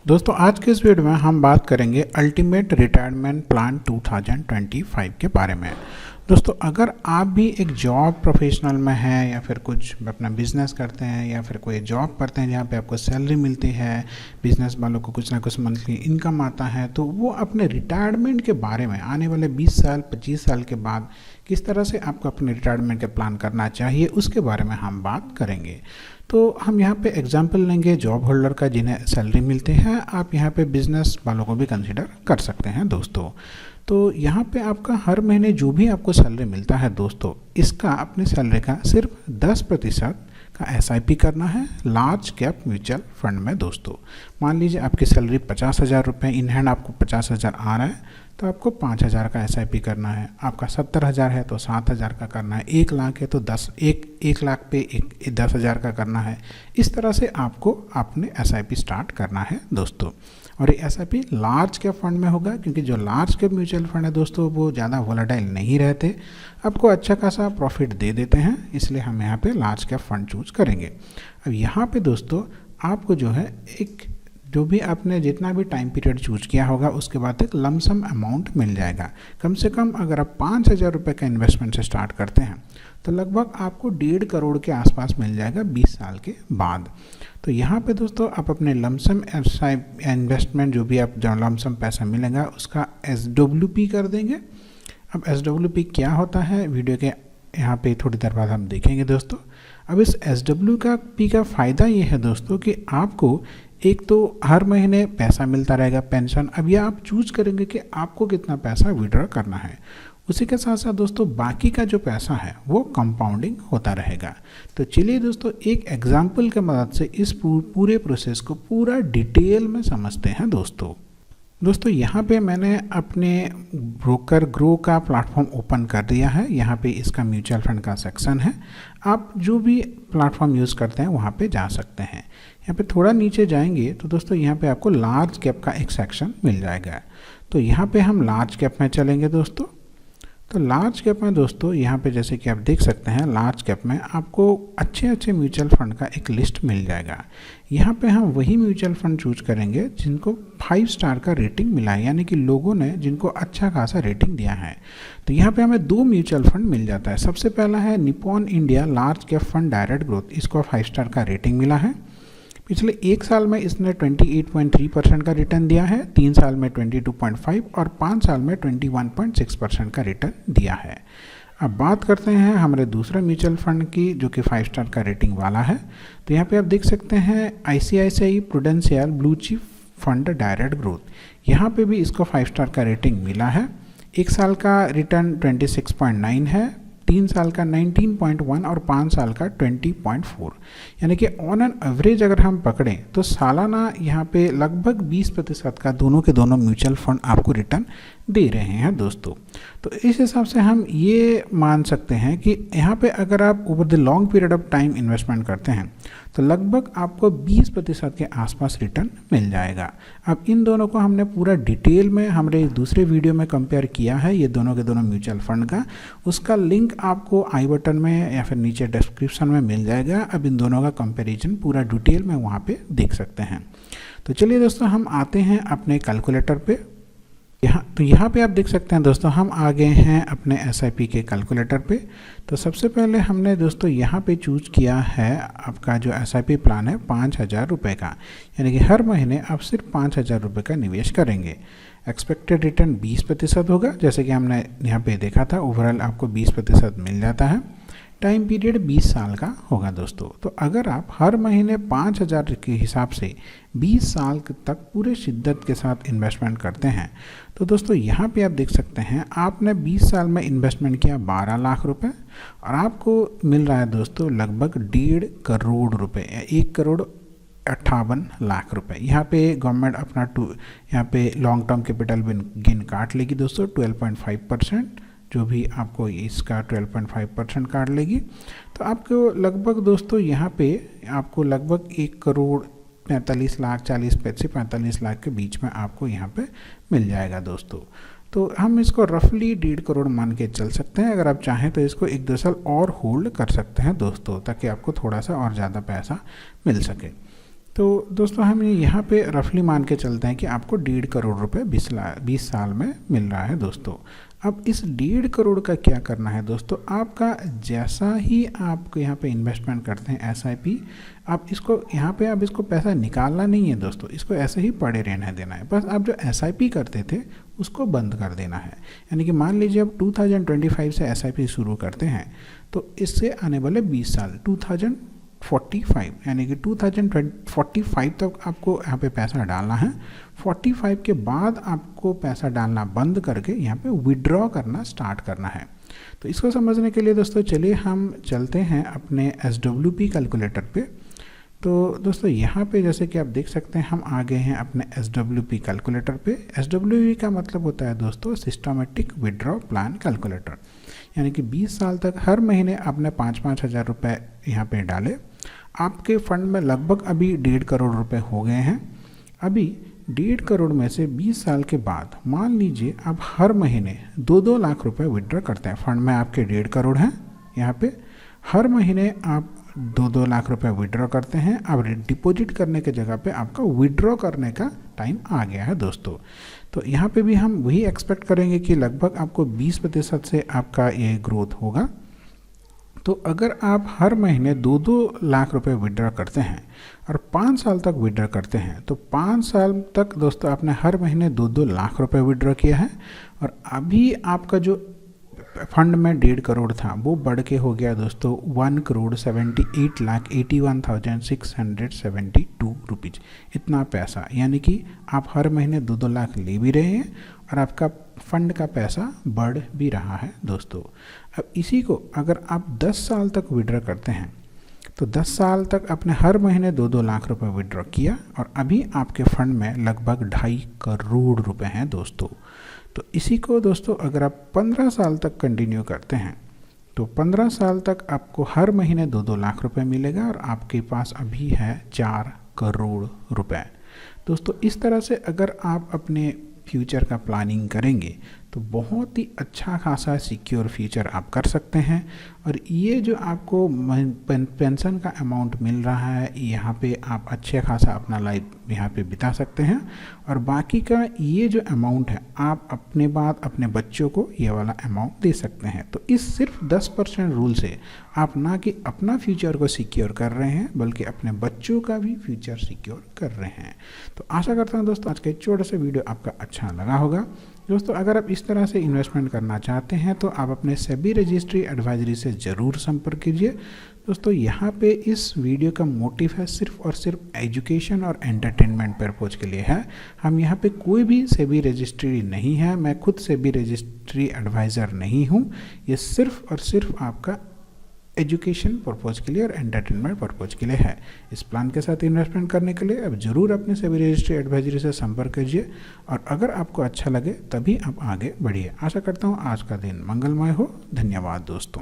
दोस्तों आज के इस वीडियो में हम बात करेंगे अल्टीमेट रिटायरमेंट प्लान 2025 के बारे में। दोस्तों अगर आप भी एक जॉब प्रोफेशनल में हैं या फिर कुछ अपना बिजनेस करते हैं या फिर कोई जॉब करते हैं जहाँ पे आपको सैलरी मिलती है, बिजनेस वालों को कुछ ना कुछ मंथली इनकम आता है, तो वो अपने रिटायरमेंट के बारे में आने वाले 20 साल 25 साल के बाद किस तरह से आपको अपने रिटायरमेंट का प्लान करना चाहिए उसके बारे में हम बात करेंगे। तो हम यहाँ पे एग्जांपल लेंगे जॉब होल्डर का जिन्हें सैलरी मिलती है। आप यहाँ पे बिजनेस वालों को भी कंसिडर कर सकते हैं दोस्तों। तो यहाँ पे आपका हर महीने जो भी आपको सैलरी मिलता है दोस्तों, इसका अपनी सैलरी का सिर्फ 10% का SIP करना है लार्ज कैप म्यूचुअल फंड में दोस्तों। मान लीजिए आपकी सैलरी 50,000 रुपये, इन हैंड आपको 50,000 आ रहा है तो आपको 5,000 का SIP करना है। आपका 70,000 है तो 7,000 का करना है। 1 लाख है तो 1 लाख पे 10,000 का करना है। इस तरह से आपको अपने SIP स्टार्ट करना है दोस्तों। और ये SIP लार्ज कैप फंड में होगा, क्योंकि जो लार्ज कैप म्यूचुअल फंड है दोस्तों वो ज़्यादा वोलेटाइल नहीं रहते, आपको अच्छा खासा प्रॉफिट दे देते हैं, इसलिए हम यहाँ पे लार्ज कैप फंड चूज करेंगे। अब यहाँ पे दोस्तों आपको जो है जो भी आपने जितना भी टाइम पीरियड चूज किया होगा उसके बाद एक लमसम अमाउंट मिल जाएगा। कम से कम अगर आप 5,000 रुपये का इन्वेस्टमेंट से स्टार्ट करते हैं तो लगभग आपको 1.5 करोड़ के आसपास मिल जाएगा 20 साल के बाद। तो यहाँ पे दोस्तों आप अपने लमसम इन्वेस्टमेंट जो भी आप लमसम पैसा मिलेगा उसका SWP कर देंगे। अब SWP क्या होता है वीडियो के यहाँ पे थोड़ी देर बाद हम देखेंगे दोस्तों। अब इस SWP का फ़ायदा ये है दोस्तों कि आपको एक तो हर महीने पैसा मिलता रहेगा पेंशन। अब यह आप चूज करेंगे कि आपको कितना पैसा विड्रॉ करना है। उसी के साथ साथ दोस्तों बाकी का जो पैसा है वो कंपाउंडिंग होता रहेगा। तो चलिए दोस्तों एक एग्जाम्पल के मदद से इस पूरे प्रोसेस को पूरा डिटेल में समझते हैं दोस्तों यहाँ पे मैंने अपने ब्रोकर ग्रो का प्लेटफॉर्म ओपन कर दिया है। यहाँ पे इसका म्यूचुअल फंड का सेक्शन है। आप जो भी प्लेटफॉर्म यूज़ करते हैं वहाँ पे जा सकते हैं। यहाँ पे थोड़ा नीचे जाएंगे तो दोस्तों यहाँ पे आपको लार्ज कैप का एक सेक्शन मिल जाएगा। तो यहाँ पे हम लार्ज कैप में चलेंगे दोस्तों। तो लार्ज कैप में दोस्तों यहाँ पे जैसे कि आप देख सकते हैं लार्ज कैप में आपको अच्छे म्यूचुअल फंड का एक लिस्ट मिल जाएगा। यहाँ पे हम वही म्यूचुअल फंड चूज करेंगे जिनको 5 स्टार का रेटिंग मिला है, यानी कि लोगों ने जिनको अच्छा खासा रेटिंग दिया है। तो यहाँ पे हमें 2 म्यूचुअल फंड मिल जाता है। सबसे पहला है Nippon India large cap fund direct growth, इसको 5 स्टार का रेटिंग मिला है। पिछले 1 साल में इसने 28.3% का रिटर्न दिया है, 3 साल में 22.5 और 5 साल में 21.6% का रिटर्न दिया है। अब बात करते हैं हमारे दूसरे म्यूचुअल फंड की जो कि 5 स्टार का रेटिंग वाला है। तो यहाँ पे आप देख सकते हैं ICICI prudential blue chip fund direct growth, यहाँ पे भी इसको 5 स्टार का रेटिंग मिला है। 1 साल का रिटर्न 26.9 है, 3 साल का 19.1 और 5 साल का 20.4, यानी कि ऑन एन एवरेज अगर हम पकड़ें तो सालाना यहाँ पे लगभग 20% का दोनों के दोनों म्यूचुअल फंड आपको रिटर्न दे रहे हैं दोस्तों। तो इस हिसाब से हम ये मान सकते हैं कि यहाँ पे अगर आप over the long period of time investment करते हैं तो लगभग आपको 20% के आसपास रिटर्न मिल जाएगा। अब इन दोनों को हमने पूरा डिटेल में हमारे दूसरे वीडियो में कंपेयर किया है, ये दोनों के दोनों म्यूचुअल फंड का। उसका लिंक आपको आई बटन में या फिर नीचे डिस्क्रिप्शन में मिल जाएगा। अब इन दोनों का कंपेरिजन पूरा डिटेल में वहाँ पे देख सकते हैं। तो चलिए दोस्तों हम आते हैं अपने कैलकुलेटर पे। यहाँ पे आप देख सकते हैं दोस्तों हम आ गए हैं अपने SIP के कैलकुलेटर पे। तो सबसे पहले हमने दोस्तों यहाँ पे चूज किया है आपका जो SIP प्लान है 5,000 रुपये का, यानी कि हर महीने आप सिर्फ 5,000 रुपये का निवेश करेंगे। एक्सपेक्टेड रिटर्न 20% होगा, जैसे कि हमने यहाँ पे देखा था ओवरऑल आपको 20% मिल जाता है। टाइम पीरियड 20 साल का होगा दोस्तों। तो अगर आप हर महीने 5,000 के हिसाब से 20 साल तक पूरे शिद्दत के साथ इन्वेस्टमेंट करते हैं तो दोस्तों यहाँ पे आप देख सकते हैं आपने 20 साल में इन्वेस्टमेंट किया 12 लाख रुपए और आपको मिल रहा है दोस्तों लगभग 1.5 करोड़ रुपए या 1,58 लाख रुपए। यहाँ पे गवर्नमेंट अपना यहाँ पे लॉन्ग टर्म कैपिटल गेन काट लेगी दोस्तों 12.5%, जो भी आपको इसका 12.5% काट लेगी। तो आपको लगभग दोस्तों यहाँ पे आपको लगभग 1 करोड़ 45 लाख 40 से 45 लाख के बीच में आपको यहाँ पे मिल जाएगा दोस्तों। तो हम इसको रफली 1.5 करोड़ मान के चल सकते हैं। अगर आप चाहें तो इसको 1-2 साल और होल्ड कर सकते हैं दोस्तों, ताकि आपको थोड़ा सा और ज़्यादा पैसा मिल सके। तो दोस्तों हम यहाँ पे रफली मान के चलते हैं कि आपको 1.5 करोड़ रुपए 20 साल में मिल रहा है दोस्तों। अब इस 1.5 करोड़ का क्या करना है दोस्तों, आपका जैसा ही आप यहाँ पे इन्वेस्टमेंट करते हैं SIP, आप इसको यहाँ पे आप इसको पैसा निकालना नहीं है दोस्तों, इसको ऐसे ही पड़े रहने देना है। बस आप जो SIP करते थे उसको बंद कर देना है। यानी कि मान लीजिए अब 2025 से SIP शुरू करते हैं तो इससे आने वाले 20 साल 2045 यानी कि 2045 तक आपको यहाँ पे पैसा डालना है। 45 के बाद आपको पैसा डालना बंद करके यहाँ पे विड्रॉ करना स्टार्ट करना है। तो इसको समझने के लिए दोस्तों चलिए हम चलते हैं अपने SWP कैलकुलेटर पे। तो दोस्तों यहाँ पे जैसे कि आप देख सकते हैं हम आ गए हैं अपने SWP कैलकुलेटर पे। SWP का मतलब होता है दोस्तों सिस्टमेटिक विड्रॉ प्लान कैलकुलेटर, यानी कि 20 साल तक हर महीने आपने 5-5 हज़ार रुपये यहाँ पे डाले। आपके फंड में लगभग अभी 1.5 करोड़ रुपए हो गए हैं। अभी 1.5 करोड़ में से 20 साल के बाद मान लीजिए आप हर महीने 2-2 लाख रुपए विड्रॉ करते हैं। फंड में आपके 1.5 करोड़ हैं, यहाँ पे हर महीने आप 2-2 लाख रुपए विड्रॉ करते हैं। अब डिपॉजिट करने के जगह पे आपका विड्रॉ करने का टाइम आ गया है दोस्तों। तो यहाँ पे भी हम वही एक्सपेक्ट करेंगे कि लगभग आपको 20% से आपका ये ग्रोथ होगा। तो अगर आप हर महीने 2-2 लाख रुपए विड्रॉ करते हैं और 5 साल तक विड्रॉ करते हैं तो 5 साल तक दोस्तों आपने हर महीने 2-2 लाख रुपए विड्रॉ किया है। और अभी आपका जो फंड में 1.5 करोड़ था वो बढ़ के हो गया दोस्तों 1,78,81,672 रुपीज़, इतना पैसा। यानी कि आप हर महीने 2-2 लाख ले भी रहे हैं और आपका फंड का पैसा बढ़ भी रहा है दोस्तों। अब इसी को अगर आप 10 साल तक विड्रॉ करते हैं तो 10 साल तक आपने हर महीने 2-2 लाख रुपए विड्रॉ किया और अभी आपके फंड में लगभग 2.5 करोड़ रुपए हैं दोस्तों। तो इसी को दोस्तों अगर आप 15 साल तक कंटिन्यू करते हैं तो 15 साल तक आपको हर महीने 2-2 लाख रुपए मिलेगा और आपके पास अभी है 4 करोड़ रुपए दोस्तों। इस तरह से अगर आप अपने फ्यूचर का प्लानिंग करेंगे तो बहुत ही अच्छा खासा सिक्योर फ्यूचर आप कर सकते हैं। और ये जो आपको पेंशन का अमाउंट मिल रहा है यहाँ पे आप अच्छे खासा अपना लाइफ यहाँ पे बिता सकते हैं। और बाकी का ये जो अमाउंट है आप अपने बाद अपने बच्चों को ये वाला अमाउंट दे सकते हैं। तो इस सिर्फ 10% रूल से आप ना कि अपना फ्यूचर को सिक्योर कर रहे हैं बल्कि अपने बच्चों का भी फ्यूचर सिक्योर कर रहे हैं। तो आशा करता हूँ दोस्तों आज का छोटा सा वीडियो आपका अच्छा लगा होगा। दोस्तों अगर आप इस तरह से इन्वेस्टमेंट करना चाहते हैं तो आप अपने सेबी रजिस्ट्री एडवाइजरी से ज़रूर संपर्क कीजिए। दोस्तों यहाँ पे इस वीडियो का मोटिव है सिर्फ और सिर्फ एजुकेशन और एंटरटेनमेंट पर्पज़ के लिए है। हम यहाँ पे कोई भी सेबी रजिस्ट्री नहीं है, मैं खुद सेबी रजिस्ट्री एडवाइज़र नहीं हूँ। ये सिर्फ और सिर्फ आपका एजुकेशन पर्पज़ के लिए और एंटरटेनमेंट पर्पज़ के लिए है। इस प्लान के साथ इन्वेस्टमेंट करने के लिए अब ज़रूर अपने सेबी रजिस्ट्री एडवाइजरी से संपर्क कीजिए और अगर आपको अच्छा लगे तभी आप आगे बढ़िए। आशा करता हूँ आज का दिन मंगलमय हो। धन्यवाद दोस्तों।